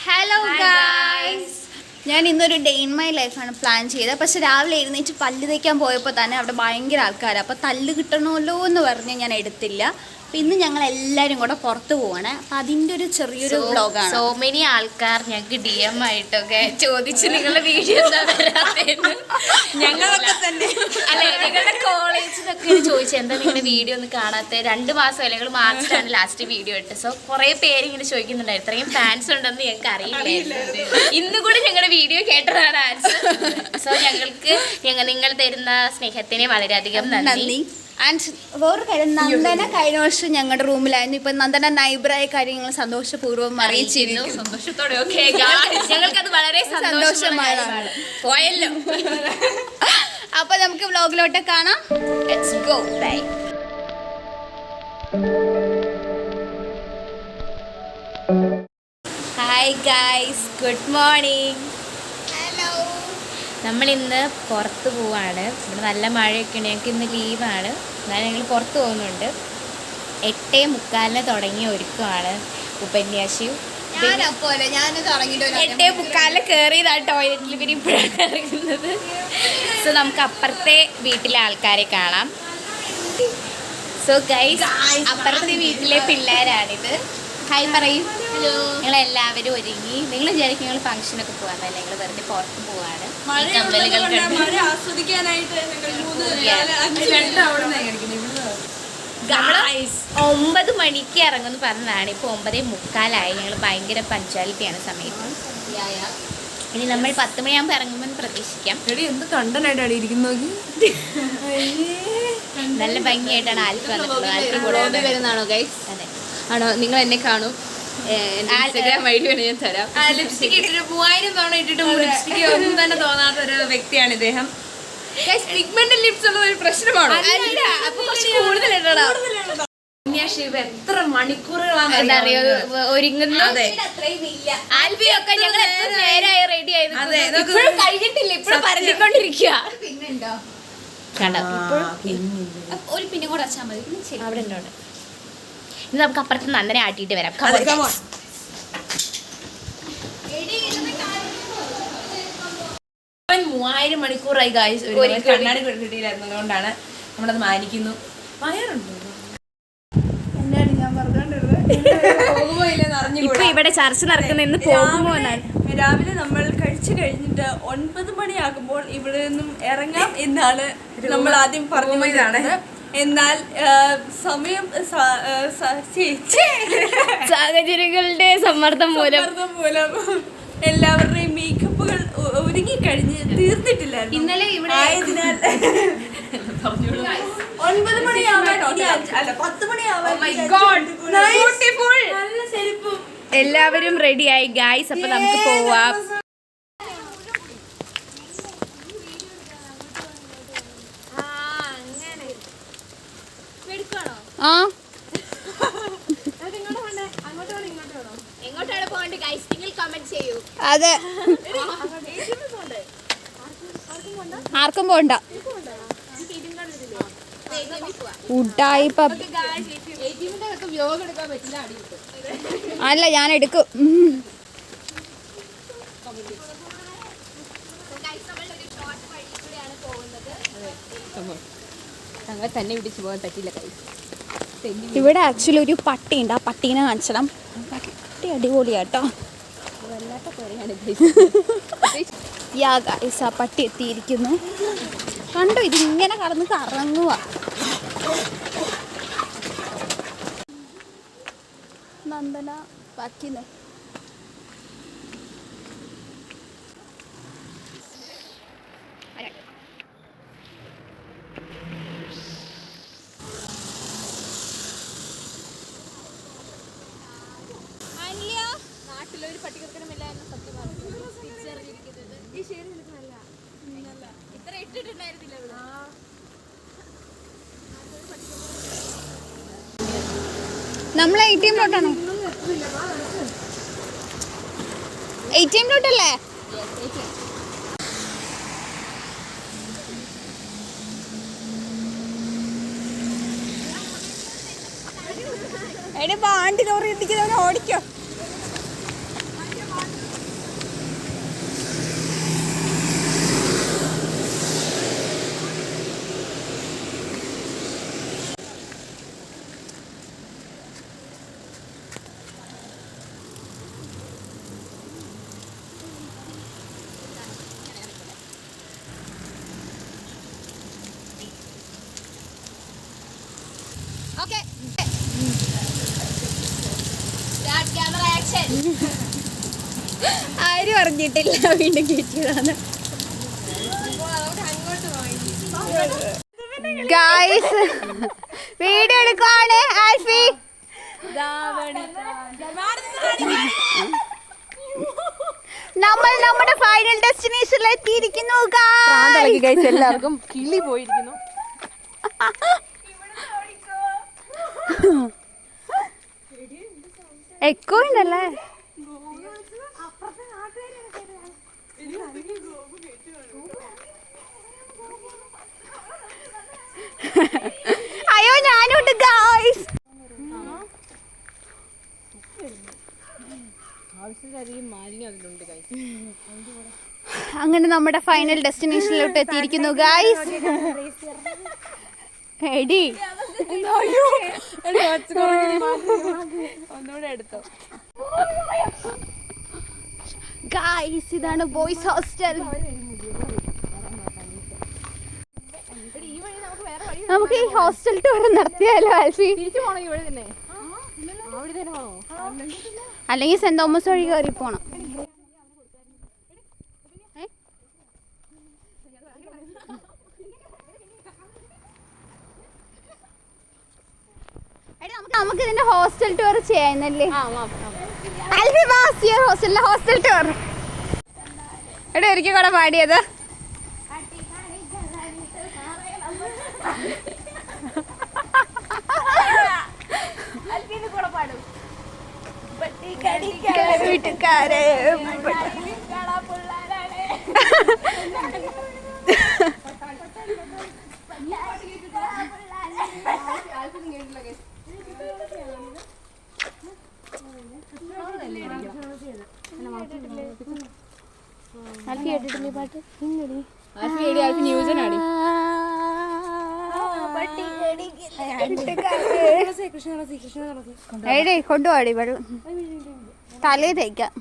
Hello guys, ഞാൻ ഇന്നൊരു day in my ലൈഫാണ് പ്ലാൻ ചെയ്തത്. പക്ഷെ രാവിലെ എഴുന്നേറ്റ് പല്ല് തേക്കാൻ പോയപ്പോൾ തന്നെ അവിടെ ഭയങ്കര ആൾക്കാരാണ്. അപ്പോൾ തല്ല് കിട്ടണമല്ലോ എന്ന് പറഞ്ഞ് ഞാൻ എടുത്തില്ല. അപ്പം ഇന്ന് ഞങ്ങൾ എല്ലാവരും കൂടെ പുറത്ത് പോവാണ്. അപ്പം അതിൻ്റെ ഒരു ചെറിയൊരു വ്ലോഗാണ്. സോ മെനി ആൾക്കാർ ഞങ്ങൾക്ക് DM ആയിട്ടൊക്കെ ചോദിച്ചു നിങ്ങളുടെ വീഡിയോ എന്താ വരാത്തതെന്ന്. ഞങ്ങളൊക്കെ തന്നെ അല്ലെ, നിങ്ങളുടെ കോളേജിലൊക്കെ ചോദിച്ചു എന്താ നിങ്ങളുടെ വീഡിയോ ഒന്ന് കാണാത്ത. 2 മാസം ഞങ്ങൾ മാർച്ചിലാണ് ലാസ്റ്റ് വീഡിയോ ഇട്ട്. സോ കുറെ പേര് ഇങ്ങനെ ചോദിക്കുന്നുണ്ടായിരുന്നു, ഇത്രയും ഫാൻസ് ഉണ്ടെന്ന് ഞങ്ങൾക്ക് അറിയില്ലായിരുന്നു. ഇന്ന് കൂടി ഞങ്ങളുടെ വീഡിയോ കേട്ടതാണ് ആൻസർ. സോ ഞങ്ങൾക്ക് നിങ്ങൾ തരുന്ന സ്നേഹത്തിന് വളരെയധികം നന്ദി. ആൻഡ് വേറൊരു കാര്യം, നന്ദന കഴിഞ്ഞ വർഷം ഞങ്ങളുടെ റൂമിലായിരുന്നു. ഇപ്പൊ നന്ദന നൈബറായ കാര്യങ്ങൾ സന്തോഷപൂർവ്വം അറിയിച്ചിരുന്നു. സന്തോഷത്തോടെ ഞങ്ങൾക്കത് വളരെ സന്തോഷമാണ് പോയല്ലോ. അപ്പൊ നമുക്ക് വ്ലോഗിലോട്ട് കാണാം. Let's go. Bye. Hi guys, good morning. Hello. നമ്മളിന്ന് പുറത്ത് പോവാണ്. ഇവിടെ നല്ല മഴയൊക്കെ ഉണ്ട്. ഞങ്ങൾക്ക് ഇന്ന് ലീവാണ്. എന്നാലും ഞങ്ങൾ പുറത്ത് പോകുന്നുണ്ട്. 8:45 തുടങ്ങിയ ഒരുക്കമാണ് ഉപന്യാസിയും. 8:45 കയറിയതാണ് ടോയ്ലറ്റിൽ. പിന്നെ ഇപ്പോഴാണ് ഇറങ്ങുന്നത്. സോ നമുക്ക് അപ്പുറത്തെ വീട്ടിലെ ആൾക്കാരെ കാണാം. സോ ഗൈസ്, അപ്പുറത്തെ വീട്ടിലെ പിള്ളേരാണിത്. ഹായ് പറയും. ഹലോ. ഞങ്ങളെല്ലാവരും ഒരുങ്ങി. നിങ്ങൾ വിചാരിക്കും ഞങ്ങൾ ഫംഗ്ഷനൊക്കെ പോകാന്നല്ല, ഞങ്ങൾ വെറുതെ പുറത്ത് പോവാണ്. മഴ ആസ്വദിക്കാനായിട്ട് 9 മണിക്ക് ഇറങ്ങുമെന്ന് പറഞ്ഞതാണ്. ഇപ്പോൾ 9:45. ഞങ്ങൾ ഭയങ്കര പഞ്ച്വാലിറ്റിയാണ് സമയത്ത്. ഇനി നമ്മൾ 10 മണിയാകുമ്പോൾ ഇറങ്ങുമെന്ന് പ്രതീക്ഷിക്കാം. എന്ത് കണ്ടനായിട്ടാണ് ഇരിക്കുന്നത്. നല്ല ഭംഗിയായിട്ടാണ് ആൽഫി വന്നിട്ടുള്ളത്. വരുന്നതാണോ ഗൈസ്? അതെ. ആണോ? നിങ്ങൾ എന്നെ കാണും. ഇൻസ്റ്റാഗ്രാം ഐഡി വേണം ഞാൻ തരാം. ലിപ്സ്റ്റിക് ഇട്ടിട്ട് 3000 തവണ ഇട്ടിട്ട് ലിപ്സ്റ്റിക് ഒന്നും തന്നെ തോന്നാത്ത ഒരു വ്യക്തിയാണ് ഇദ്ദേഹം. പിഗ്മെന്റ് ലിപ്സ് ഉള്ള ഒരു പ്രശ്നമാണോ? എത്ര മണിക്കൂറുകളാണ് എന്താ അറിയോ ഒരുങ്ങുന്നു. അതെ. ആൽഫിയൊക്കെ ഞങ്ങൾ എത്ര നേരമായി റെഡി ആയത്. ഇപ്പോഴും കഴിഞ്ഞിട്ടില്ല, ഇപ്പോഴും പറഞ്ഞിക്കൊണ്ടിരിക്കുക. പിന്നുണ്ടോ? കണ്ടോ? ഒരു പിന്നെ കൂടെ വെച്ചാൽ മതി. അവിടെ ഉണ്ട്. ഇനി നമുക്ക് അപ്പുറത്ത് നന്ദനെ ആട്ടിയിട്ട് വരാം. 3000 മണിക്കൂറായി ഗായ്സ്. കണ്ണാടി കിട്ടിയില്ലായിരുന്നു, അതുകൊണ്ടാണ് നമ്മളത് മാനിക്കുന്നു. ഇപ്പൊ ഇവിടെ ചർച്ച നടക്കുന്ന പോകുമോ എന്നാണ്. രാവിലെ നമ്മൾ കഴിച്ചു കഴിഞ്ഞിട്ട് 9 മണിയാകുമ്പോൾ ഇവിടെ നിന്നും ഇറങ്ങാം എന്നാണ് നമ്മൾ ആദ്യം പറഞ്ഞതാണ്. എന്നാൽ സമയം സാഹചര്യങ്ങളുടെ സമ്മർദ്ദം മൂലം എല്ലാവരുടെയും മേക്കപ്പുകൾ ഒരുങ്ങിക്കഴിഞ്ഞ് തീർന്നിട്ടില്ലായിരുന്നു. ഇന്നലെ ഇവിടെ ആയതിനാൽ 9 മണിയാവാൻ 10 മണിയാവാൻ നല്ല ചെരുപ്പും എല്ലാവരും റെഡിയായി ഗായ്സ്. അപ്പൊ നമുക്ക് പോവാം. എങ്ങോട്ടാണ് പോകേണ്ടത് ഗായ്സ്? നിങ്ങൾ കമന്റ് ചെയ്യൂ. അതെ, ആർക്കും പോണ്ട. അല്ല, ഞാൻ എടുക്കും. തന്നെ പിടിച്ചു പോകാൻ പറ്റില്ല. ഇവിടെ ആക്ച്വലി ഒരു പട്ടിയുണ്ട്. ആ പട്ടീനെ കാണിച്ചണം. പട്ടി അടിപൊളിയാട്ടോ. യാ ഗൈസ്, ആ പട്ടി എത്തിയിരിക്കുന്നു. കണ്ടോ, ഇതിങ്ങനെ കടന്ന് കറങ്ങുക. നന്ദന പറ്റിന്ന് നാട്ടിലൊരു പട്ടികർക്കണമില്ല എന്ന സത്യമാണ് തിരിച്ചറിഞ്ഞിരിക്കുന്നത്. ഈ ഷെയ്ഡ് നിനക്ക് നല്ല ഇത്ര ഇട്ടിട്ടുണ്ടായിരുന്നില്ല. നമ്മളെ ATM ലോട്ടാണോ? ATM ലോട്ടല്ലേ? എടി, ബാണ്ടി ലോറി ഇടിക്കുന്നവനെ ഓടിക്കോ. ആരും അറിഞ്ഞിട്ടില്ല വീണ്ടും കയറ്റിയതാണ്. ഗായ്സ് വീഡിയോ എടുക്കുവാണ് ആൽഫി. നമ്മൾ നമ്മുടെ ഫൈനൽ ഡെസ്റ്റിനേഷനിൽ എത്തിയിരിക്കുന്നു. എല്ലാവർക്കും കിളി പോയിരിക്കുന്നു. എക്കോ ഉണ്ടല്ലേ? അയ്യോ ഞാനുണ്ട് ഗായ്സ്. അങ്ങനെ നമ്മുടെ ഫൈനൽ ഡെസ്റ്റിനേഷനിലോട്ട് എത്തിയിരിക്കുന്നു ഗായ്സ്. എടി ഗായ്സ് ഇതാണ് ബോയ്സ് ഹോസ്റ്റൽ. നമുക്ക് ഈ ഹോസ്റ്റൽ ടൂർ നടത്തിയാലോ ആൽഫി? അല്ലെങ്കിൽ സെന്റ് തോമസ് വഴി കയറി പോണം. നമുക്ക് ഇതിന്റെ ഹോസ്റ്റൽ ടൂർ ചെയ്യാന്നല്ലേ? ആൽഫി വാസ് യുവർ ഹോസ്റ്റലിലെ ഹോസ്റ്റൽ ടൂർ. എടാ ഒരിക്കൽ കൂടെ പാടിയത്. വീട്ടുകാരെ പാട്ട് ന്യൂസിനാടി എടേ കൊണ്ടുപോടി വെള്ളം തലേ തേക്കാം.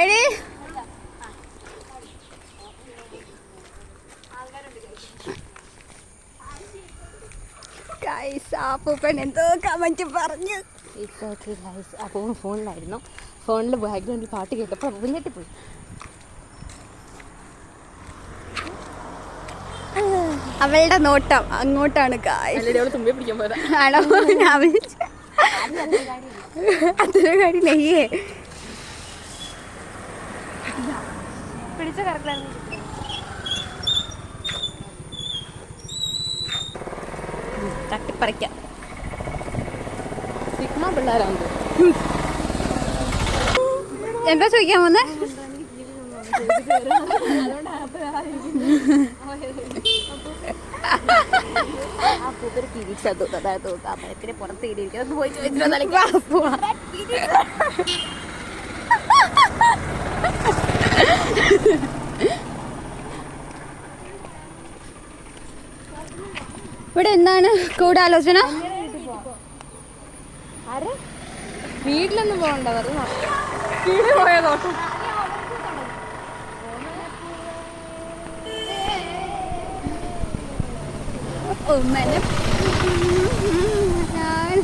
എടി ഗൈസ് ആപ്പൂപ്പൻ എന്തോ കമന്റ് പറഞ്ഞു. അപ്പോൾ ഫോണിലായിരുന്നു. ഫോണിൽ ബാക്ക്ഗ്രൗണ്ടിൽ പാട്ട് കേട്ടപ്പോൾ മുന്നേറ്റിപ്പോയി. അവളുടെ നോട്ടം അങ്ങോട്ടാണ് ഗായ്സ്. തുമ്പി പിടിക്കാൻ പോയതാ. ആണോ? ഞാൻ വിളിച്ച അത്ര കാര്യം നെയ്യേ പിടിച്ച കറക്റ്റായിരുന്നു. തട്ടിപ്പറിക്കാം. സിഗ്മ പിള്ളേരാണ്. എന്താ ചോദിക്കാൻ വന്നേ? അമ്പലത്തിന് പുറത്ത് ഇരിക്കുന്നത് പോയി ചോദിച്ചിട്ട് ഇവിടെ എന്താണ് കൂടാലോചന? വീട്ടിലൊന്നും പോകണ്ട, വീട് പോയതോട്ടും. ഞാൻ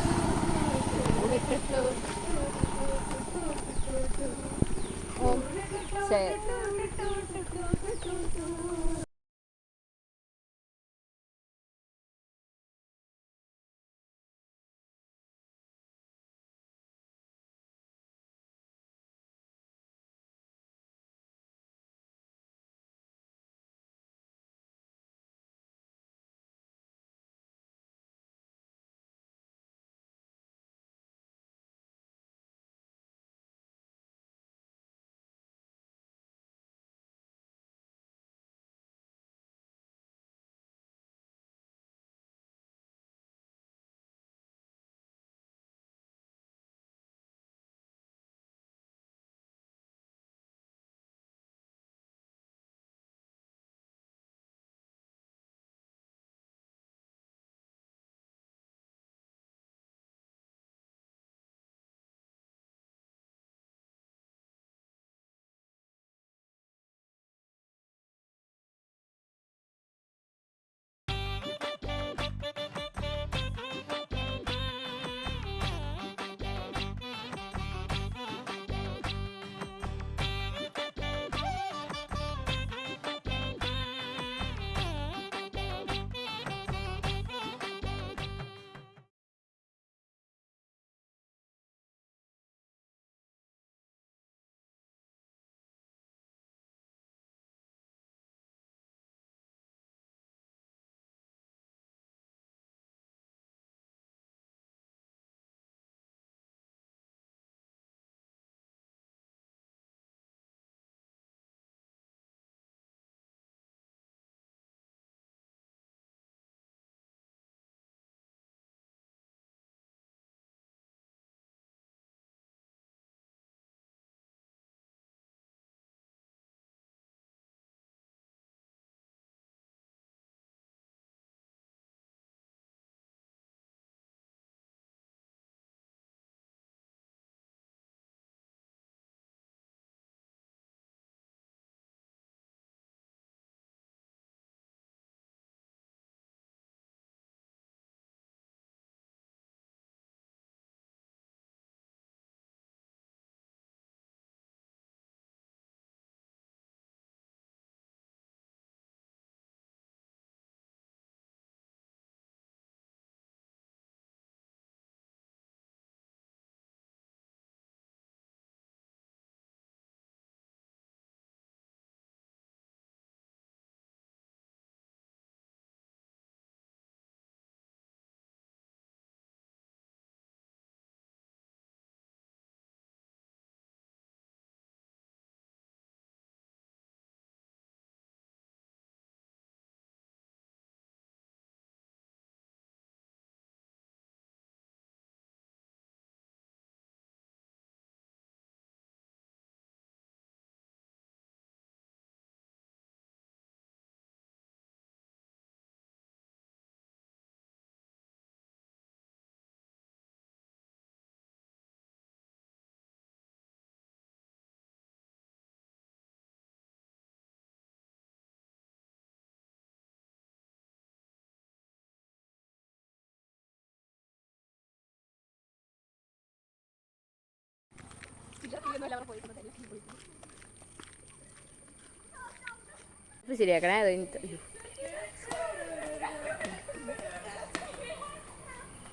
ശരിയാക്കണേ.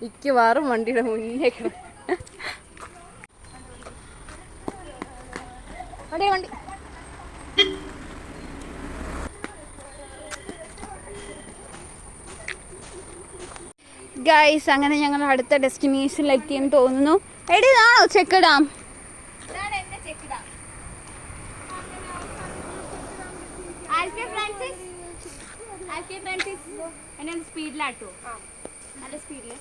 മിക്കവാറും വണ്ടിയുടെ മുന്നേ വണ്ടി ഗൈസ് അങ്ങനെ ഞങ്ങൾ അടുത്ത ഡെസ്റ്റിനേഷനിലെത്തിയെന്ന് തോന്നുന്നു. എടി ഇതാണോ ചെക്ക് ഡാം? സ്പീഡിലാട്ടോ, നല്ല സ്പീഡില്,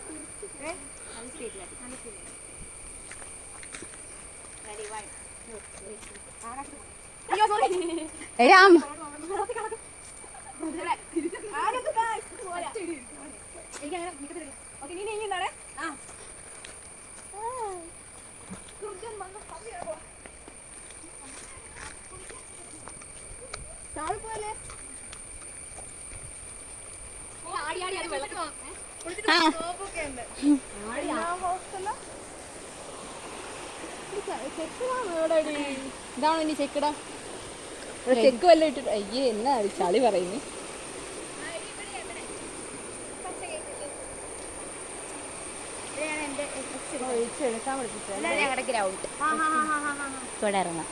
എടാം ഇതാണോ ഇനി ചെക്കടാ? ചെക്ക് വല്ല ഇട്ടിട്ട് അയ്യേ എന്നാ ചളി പറയുന്നു. ഞങ്ങളുടെ ഗ്രൗണ്ട് ഇവിടെ ഇറങ്ങാം.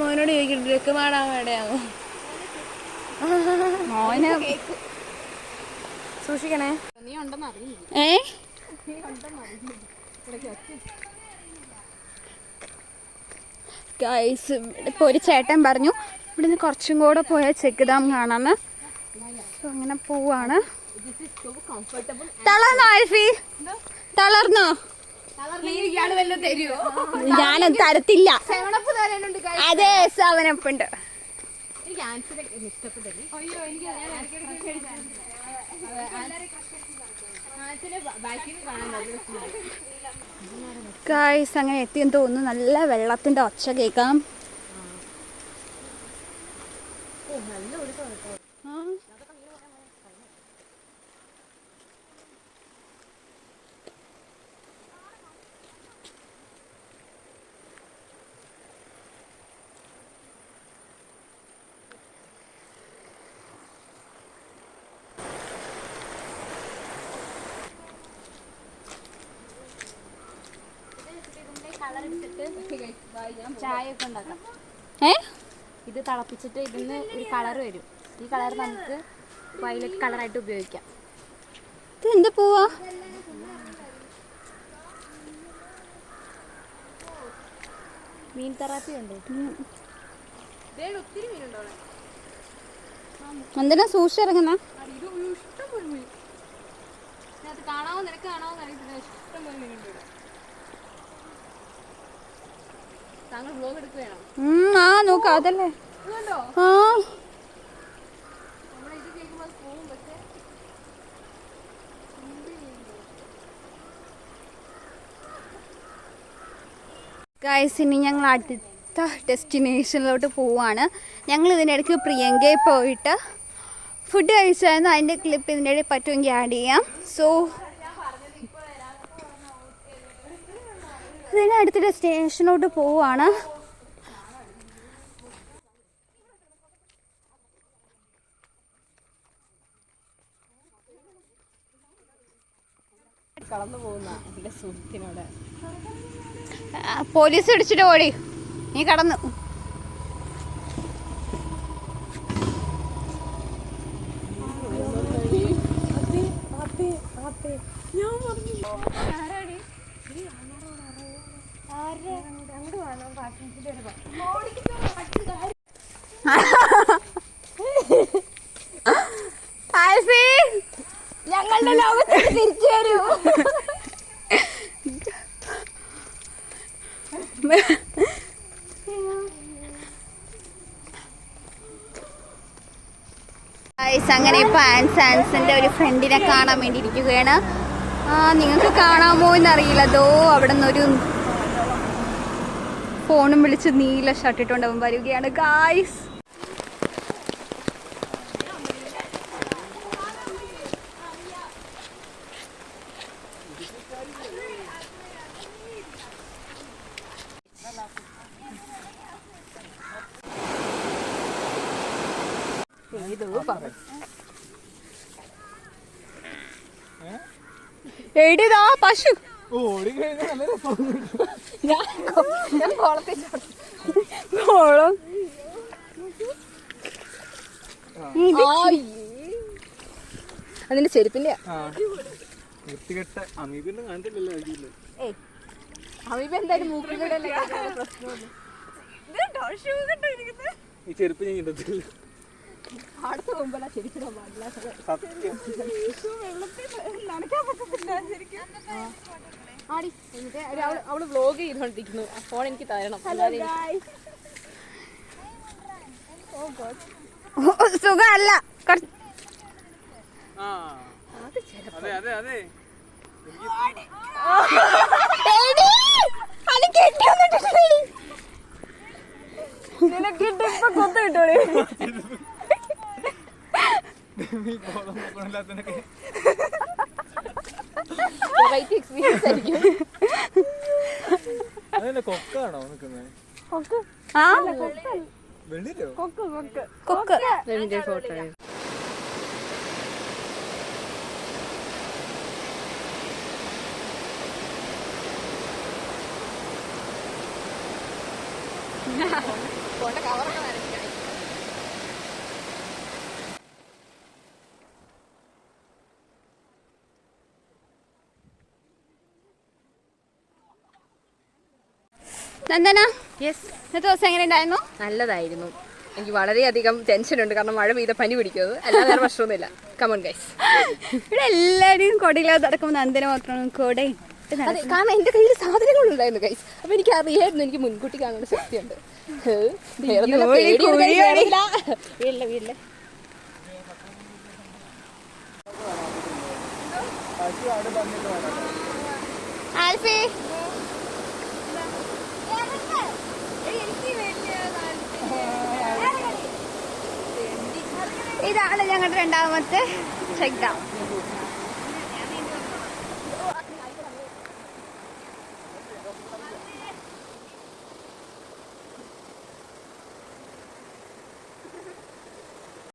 മോനോട് ചോദിക്കണ്ട രക്കുമാടാൻ വേടയാണോ? മോന് സൂക്ഷിക്കണേ. നീ ഉണ്ടെന്ന് അറിയില്ല. ഗൈസ് ഇപ്പോൾ ഒരു ചേട്ടൻ പറഞ്ഞു ഇവിടുന്ന് കുറച്ചും കൂടെ പോയാൽ ചെക്ക് ഡാം കാണാന്ന്. അങ്ങനെ പോവാണ്. തളർന്നോ ആൽഫി? തളർന്നോ? ഞാനും തരത്തില്ല. അതെ സെവനപ്പുണ്ട്. ഗൈസ് അങ്ങനെ എത്തിയെന്ന് തോന്നുന്നു. നല്ല വെള്ളത്തിന്റെ ഒച്ച കേൾക്കാം. ചായ ഒക്കെ ഉണ്ടാക്കാം. ഇത് തിളപ്പിച്ചിട്ട് ഇതിന് ഒരു കളർ വരും. ഈ കളർ നമുക്ക് വയലറ്റ് കളറായിട്ട് ഉപയോഗിക്കാം. ഇത് എന്ത് പോവാ? മീൻ തെറാപ്പി ഉണ്ട്. എന്തിനാ സൂക്ഷിച്ചിറങ്ങുന്ന? കാണാവോ നിനക്ക് കാണാവോ അറിയത്തില്ല. ഇഷ്ടം പോലെ മീനുണ്ട് ഇവിടെ. താങ്കൾ വ്ലോഗ് എടുക്കുകയാണോ? ആ നോക്കാം അതല്ലേ. ആ ഗൈസ് ഇനി ഞങ്ങൾ അടുത്ത ഡെസ്റ്റിനേഷനിലോട്ട് പോവാണ്. ഞങ്ങൾ ഇതിനിടയ്ക്ക് പ്രിയങ്കയിൽ പോയിട്ട് ഫുഡ് കഴിച്ചായിരുന്നു. അതിൻ്റെ ക്ലിപ്പ് ഇതിൻ്റെ ഇടയിൽ പറ്റുമെങ്കിൽ ആഡ് ചെയ്യാം. സോ ഇതിന് അടുത്ത ഡെസ്റ്റിനേഷനിലോട്ട് പോവാണ്. കടന്നു പോകുന്ന എൻ്റെ സുഹൃത്തിനോട് പോലീസ് പിടിച്ചിട്ട് ഓടി. നീ കടന്നു. ഞങ്ങളുടെ ലോകത്തേക്ക് തിരിച്ചു വരൂ. അങ്ങനെ ഇപ്പൊ ആൻസാൻസിന്റെ ഒരു ഫ്രണ്ടിനെ കാണാൻ വേണ്ടി ഇരിക്കുകയാണ്. നിങ്ങൾക്ക് കാണാമോ എന്നറിയില്ല. ദോ അവിടെ നിന്നൊരു ഫോണും വിളിച്ച് നീല ഷർട്ടിട്ടുകൊണ്ട് അവൻ വരികയാണ് ഗായ്സ്. എഴുതാ പശു കോളം അതിന്റെ ചെരുപ്പിന്റെ അമീബ എന്തായാലും മൂക്കിലൂടെ ഈ ചെരുപ്പ് ഞാൻ കിട്ടത്തില്ല. അടുത്ത പോകുമ്പോഴാ ചെരുപ്പിടാൻ പാടില്ല. സത്യം. ആടി അവള് വ്ലോഗ് ചെയ്തോണ്ടിരിക്കുന്നു. ഫോൺ എനിക്ക് തരണം. സുഖമല്ല ആ അതെ അതെ അതെ എക്സ്പീരിയൻസ് ആയിരിക്കും. അതല്ലേ കൊക്കാണോ നിക്കുന്നത്? ആ വെള്ളിയിലോ? കൊക്ക് ഫോട്ടോ കവറൊക്കെ നനയ്ക്കണം. നന്ദന യെസ്, ഇന്നത്തെ ദിവസം എങ്ങനെ ഉണ്ടായിരുന്നു? നല്ലതായിരുന്നു. എനിക്ക് വളരെയധികം ടെൻഷനുണ്ട്, കാരണം മഴ പെയ്ത പനി പിടിക്കുന്നത്. അല്ലാതെ വേറെ പ്രശ്നമൊന്നുമില്ല. Come on guys. ഇവിടെ എല്ലാവരും കൊടയില്ലാതെ നടക്കുമ്പോൾ നന്ദന മാത്രമാണ് കൊടയും അതെ, കാരണം എന്റെ കയ്യിൽ സാധനങ്ങളുണ്ടായിരുന്നു ഗൈസ്. അപ്പൊ എനിക്ക് അറിയായിരുന്നു എനിക്ക് മുൻകൂട്ടി കാണേണ്ട ശക്തിയുണ്ട്. വീട്ടിലെ വീട്ടിലെ ആൽഫി ഇതാണ് ഞങ്ങളുടെ രണ്ടാമത്തെ ചെക്ക് ഡൗൺ.